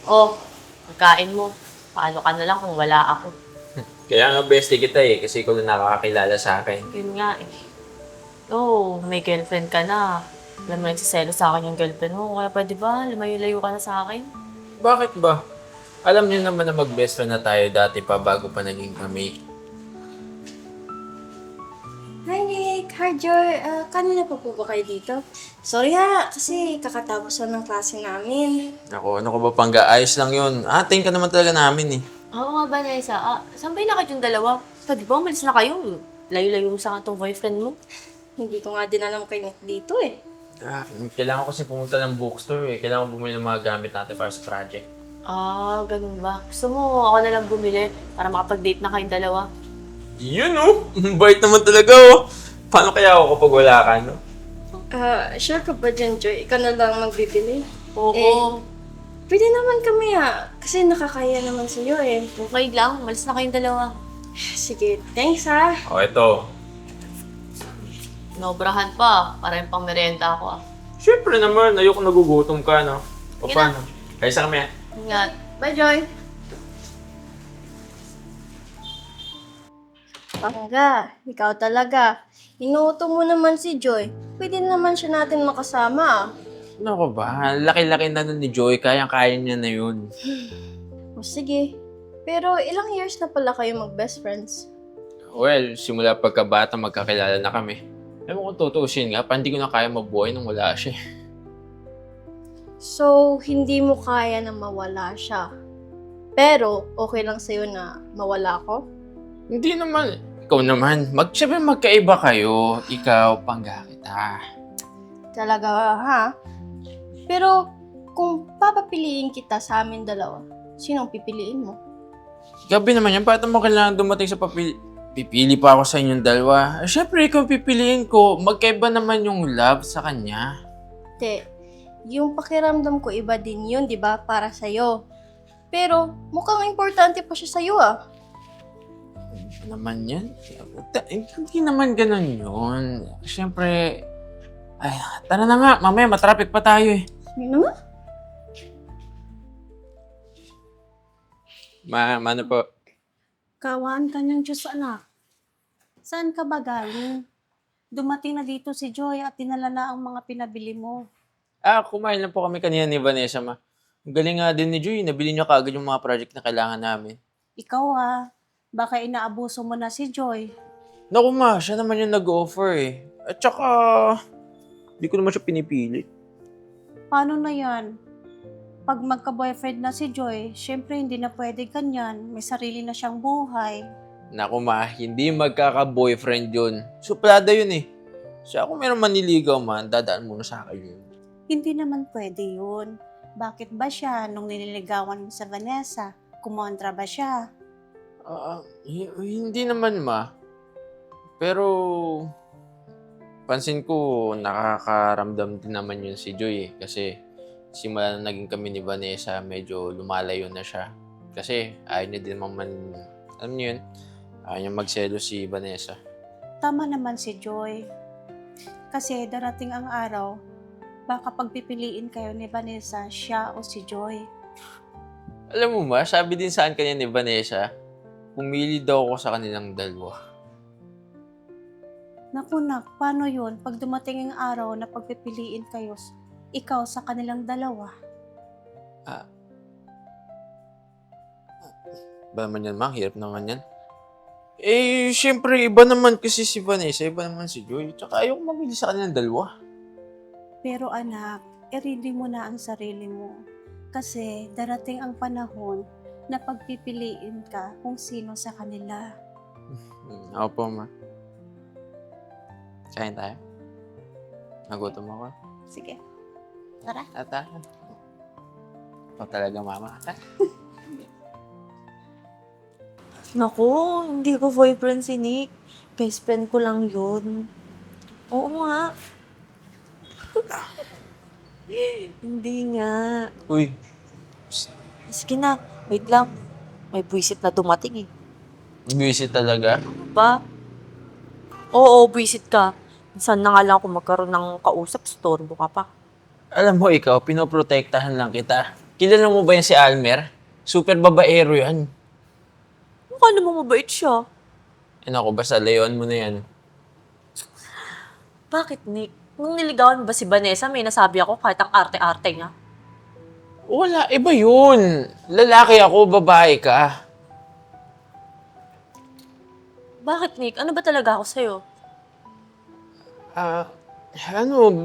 Oh, pagkain mo. Paano ka na lang kung wala ako? Kaya nga bestie kita eh, kasi ikaw na nakakakilala sa akin. Yun nga eh. Oh, may girlfriend ka na. Alam mo, nagsiselo sa akin yung girlfriend mo. Kaya pwede ba, lumayo-layo ka na sa akin? Bakit ba? Alam niyo naman na mag-best friend na tayo dati pa bago pa naging kami. Hi Nick! Hi Joy! Kanina pa po ba kayo dito? Sorry ha, kasi kakatapos lang ng klase namin. Ako, ano ko ba pangga? Ayos lang yun. Atin ka naman talaga namin eh. Oo nga ba, Nessa? Saan ba yung yung dalawa? Pwede ba, umalis na kayo. Layo-layo mo sa itong boyfriend mo. Hindi ko nga din alam kay Nick dito eh. Kailangan ko kasi pumunta ng bookstore eh. Kailangan ko bumili ng mga gamit natin para sa project. Ganun ba? Gusto mo, ako na lang bumili para makapag-date na kayong dalawa. Yun oh! Bait naman talaga oh! Paano kaya ako kapag wala ka, no? Sure ka ba dyan, Joy? Ikaw na lang magbibili? Oo. Pwede naman kami ha, kasi nakakaya naman sa'yo eh. Okay lang, umalis na kayong dalawa. Sige, thanks ha. O, ito. Nobrahan pa, para yung pang merienda ako Siyempre naman, ayoko nagugutom ka, no? O Sige paano? Kaysa kami. Ingat. Bye, Joy! Pangga, ikaw talaga. Inuuto mo naman si Joy. Pwede naman siya natin makasama. Ano ko ba? Laki-laki na nun ni Joy. Kayang-kaya niya na yun. O sige. Pero ilang years na pala kayo mag-best friends? Well, simula pagkabata magkakilala na kami. Ewan kung tutuusin nga, pa hindi ko na kaya mabuhay nung wala siya. So, hindi mo kaya na mawala siya. Pero, okay lang sa'yo na mawala ko? Hindi naman. Ikaw naman. Siyempre magkaiba kayo. Ikaw, pangga kita. Talaga, ha? Pero, kung papapiliin kita sa amin dalawa, sinong pipiliin mo? Gabi naman yan. Bakit mo kailangan dumating sa pipili pa ako sa inyong dalawa? Siyempre, ikaw pipiliin ko. Magkaiba naman yung love sa kanya. Te, yung pakiramdam ko iba din yun, di ba? Para sa'yo. Pero, mukhang importante pa siya sa'yo, ah. Ano naman yan? Hindi naman ganun yun. Siyempre, ay, tara na nga. Mamaya, matraffic pa tayo eh. Ano nga? Ano po? Kawaan ka ng Diyos, anak. Saan ka ba galing? Dumating na dito si Joy at dinala na ang mga pinabili mo. Kumain lang po kami kanina ni Vanessa, ma. Ang galing nga din ni Joy. Nabili niya kaagad yung mga project na kailangan namin. Ikaw baka inaabuso mo na si Joy. Naku ma, siya naman yung nag-offer eh. At saka, di ko naman siya pinipili. Paano na yan? Pag magka-boyfriend na si Joy, syempre hindi na pwede ganyan. May sarili na siyang buhay. Naku ma, hindi magkaka-boyfriend yun. Suplada yun eh. Siya kung meron maniligaw man, dadaan muna sa akin yun. Hindi naman pwede yun. Bakit ba siya nung nililigawan mo sa Vanessa? Kumontra ba siya? Hindi naman ma. Pero, pansin ko, nakakaramdam din naman yun si Joy eh. Kasi, simula na naging kami ni Vanessa, medyo lumalayo na siya. Kasi, ayaw niya din naman, alam niyo yun, ayaw niya magselo si Vanessa. Tama naman si Joy. Kasi darating ang araw, baka pagpipiliin kayo ni Vanessa, siya o si Joy. Alam mo ba, sabi din saan kanya ni Vanessa, pumili daw ako sa kanilang dalawa. Naku nak, paano yun? Pag dumating ang araw na pagpipiliin kayo, ikaw sa kanilang dalawa. Ba naman yan, ma? Hirap naman yan. Siyempre, iba naman kasi si Vanessa, iba naman si Joy. Tsaka ayoko mamili sa kanilang dalawa. Pero anak, i-ready mo na ang sarili mo. Kasi darating ang panahon na pagpipiliin ka kung sino sa kanila. Opo, ma. Kain tayo? Nagutom ako. Sige, tara. Ata. Ikaw talaga, mama. Ata. Naku, hindi ko boyfriend si Nick. Best friend ko lang yun. Oo nga. Hindi nga. Uy, Sige na, wait lang. May buwisit na dumating eh. visit talaga. Ba? Oo, buwisit ka. Minsan na nga lang ako magkaroon ng kausap, storbo ka pa. Alam mo, ikaw, pinoprotektahan lang kita. Kilala mo ba yan si Almer? Super babaero yan. Mukha namang mabait siya. Eh naku, basta layuan mo na yan. Bakit, Nick? Nung niligawan mo ba si Vanessa, may nasabi ako kahit ang arte-arte niya. Wala, iba yun. Lalaki ako, babae ka. Bakit, Nick? Ano ba talaga ako sa'yo?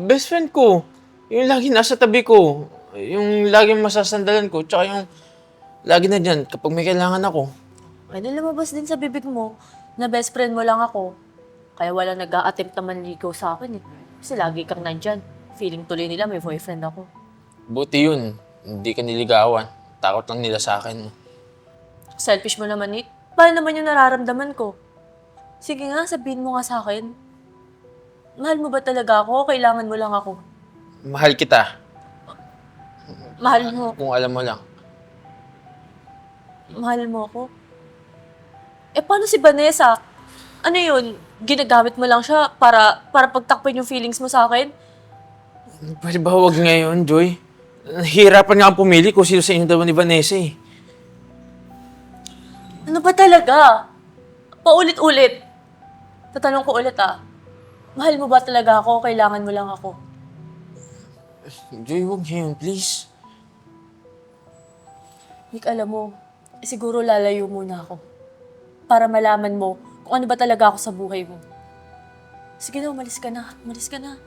Best friend ko. Yung lagi nasa tabi ko. Yung lagi masasandalan ko. Tsaka yung lagi na dyan kapag may kailangan ako. Pwede lumabas din sa bibig mo na best friend mo lang ako. Kaya wala nag-a-attempt na manligaw sa akin eh. Kasi lagi kang nandyan. Feeling tuloy nila may boyfriend ako. Buti yun. Hindi ka niligawan. Takot lang nila sa akin. Selfish mo naman, Nick. Paano naman yung nararamdaman ko? Sige nga, sabihin mo nga sa akin. Mahal mo ba talaga ako o kailangan mo lang ako? Mahal kita. Mahal mo. Kung alam mo lang. Mahal mo ako? Eh, paano si Vanessa? Ano yun? Ginagamit mo lang siya para pagtakpan yung feelings mo sa akin? Pwede ba huwag ngayon, Joy? Nahihirapan nga ang pumili kung sino sa inyo daw ni Vanessa eh. Ano ba talaga? Paulit-ulit. Tatanong ko ulit Mahal mo ba talaga ako o kailangan mo lang ako? Joy, huwag ngayon, please. Nick, alam mo, siguro lalayo muna ako. Para malaman mo kung ano ba talaga ako sa buhay mo. Sige na, umalis ka na. Umalis ka na.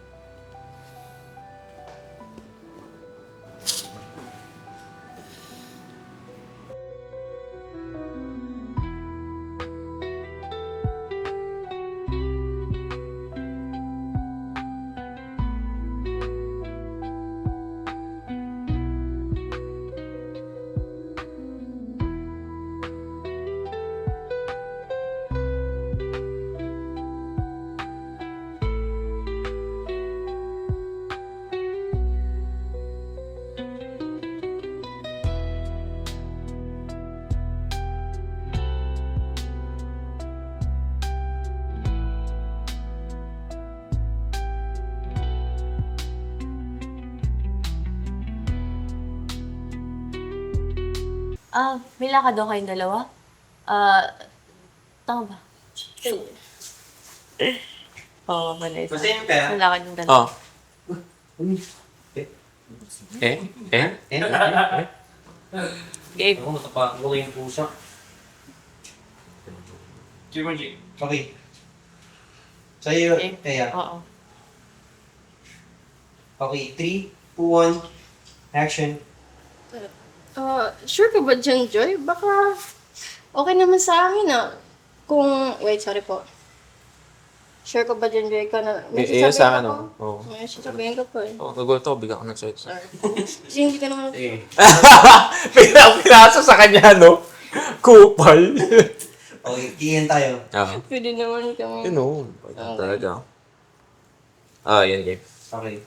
May lakad daw kayong dalawa? Tama ba? Oo, Vanessa. Basta yung pera. May lakad yung dalawa. Oh. Eh? Gabe. Ako, natapakan ko yung pusa. Okay. Sa'yo, Gabe. Kaya. Oo. Okay, 3, 2, 1, action. Sure ka ba dyan, Joy? Baka okay naman sa akin wait, sorry po. Sure ka ba dyan, Joy? May Sa sasabihin akin, ka oh. po? Oo. May sasabihin ka po eh. Oh, nagulat ako, bigyan ko ng sweat. Sorry. Kasi hindi ka naman... Pinasa sa kanya, no? Kupal. Okay, iyan tayo. Pwede naman kami. Yun, oh. Talaga. Yan, game. Okay.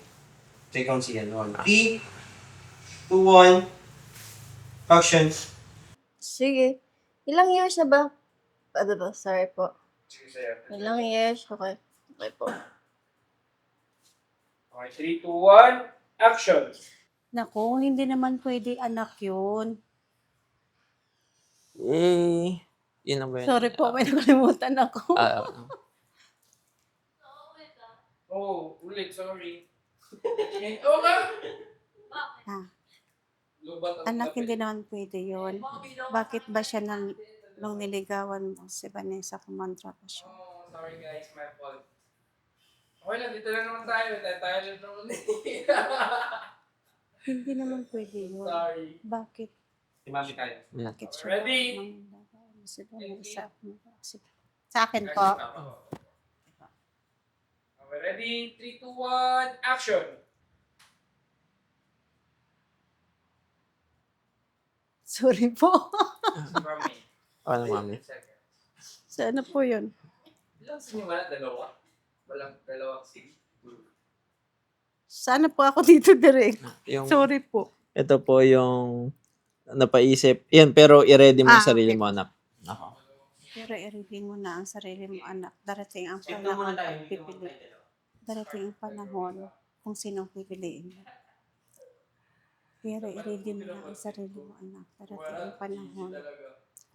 Take on siya. 3, 2, 1, action. Sige. Ilang years na ba? Sorry po. Ilang years? Okay. Okay po. Okay, 3, 2, 1, action! Naku, hindi naman pwede anak yun. Yun ang ba yun? Sorry po, may nakalimutan ako. Oh, ulit, sorry. Oo nga! Ah, Lubat ang anak, tapit. hindi naman pwede yun. Bakit ba siya nung niligawan mo si Vanessa, kumantra pa siya? Oh, sorry guys, my fault. Okay lang, dito lang naman tayo. Tayo lang naman Hindi naman pwede yun. Sorry. Bakit? Si Mami tayo. Bakit siya? Ready? Si Vanessa. Sa akin po. Okay, ready? 3, 2, 1, action! Sorry po. From me. Ano, mami? 10 seconds. Sana po yun. Ilang sinyo wala? Dalawa? Walang dalawa. Sige. Sana po ako dito direct. Yung, Sorry po. ito po yung napaisip. Yan, pero i-ready mo yung sarili okay. mo, anak. Pero i-ready mo na ang sarili mo, anak. Darating ang panahon at pipili. Darating ang panahon kung sinong pipiliin mo. Pero i-ready mo lang ang sarili mo, anak. Darating ang panahon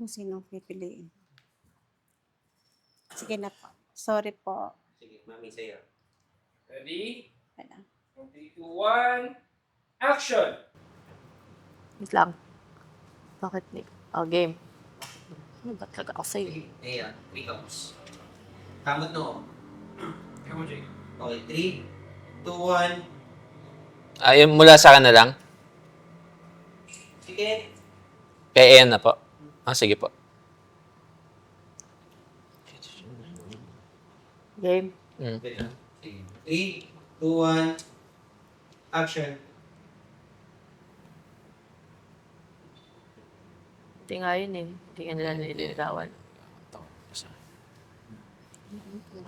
kung sinong pipiliin. Sige na po. Sorry po. Sige, mami, sa'yo. Ready? Wala. 3, 2, 1. Action! Wait lang. Bakit, Nick? Oh, game. Ano ba talaga ako sa'yo? Sige, ayan. 3 counts. Kamot no. Ikaw mo, Jake. Okay, 3, 2, 1. Ay, mula sa akin na lang. Sige. Kaya na po. Sige po. Game. Wait lang. Sige. 3, 2, 1. Action. Hindi nga yun eh. Hindi nga nila nililigawan.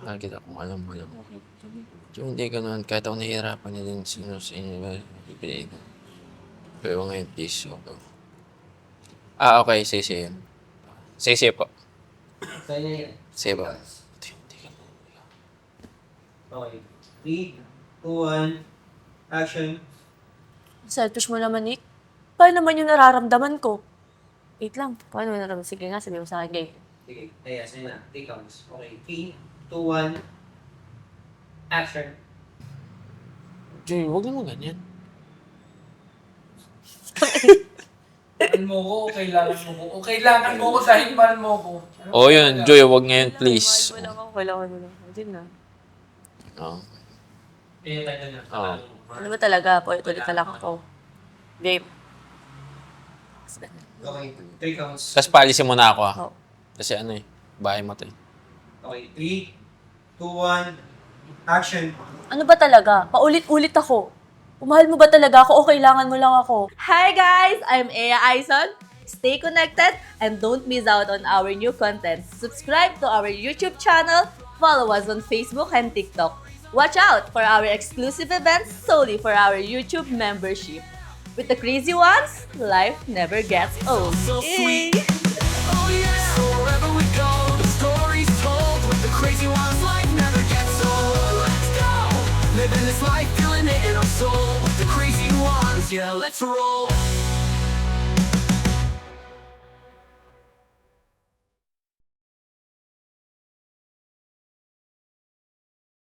Nakakita kung alam mo lang. Yung hindi ganun, kahit ako nahihirapan na din sino sa inyo ba pipiliin ko. Pero ngayon, please, okay. Okay, sige. Sige po. Sa'yo yan. Sige po. Okay. 3, 2, 1. Action. Selfish mo naman, Nick. Paano naman yung nararamdaman ko? Wait lang. Paano mo nararamdaman? Sige nga, sabi mo sa akin, game. Sige. Ayan, sa'yo na. 3 counts. Okay. 3, 2, 1. Action. Joy, huwag naman ganyan. Mahal mo ko, kailangan mo ko. O kailangan mo ko dahil mahal mo ko. Ano Oo ba yun, talaga? Joy, huwag ngayon, please. Mahal mo lang ako. Kailangan mo lang. Hindi na. Oo. Ayan, tayo na. Oo. Ano ba talaga? Ulit na lang ako. Game. Okay. 3 counts. Tapos paalisin mo na ako Oh. Kasi ano eh, bahay mo to eh. Okay. 3, 2, 1. Action. Ano ba talaga? Paulit-ulit ako. Umahal mo ba talaga ako o kailangan mo lang ako? Hi guys! I'm Ea Aison. Stay connected and don't miss out on our new content. Subscribe to our YouTube channel, follow us on Facebook and TikTok. Watch out for our exclusive events solely for our YouTube membership. With the crazy ones, life never gets old. Yay! Oh yeah, so wherever we go, the story's told. With the crazy ones, life never gets old. Let's go, living this life, feeling it in our soul. With the crazy ones, yeah, let's roll.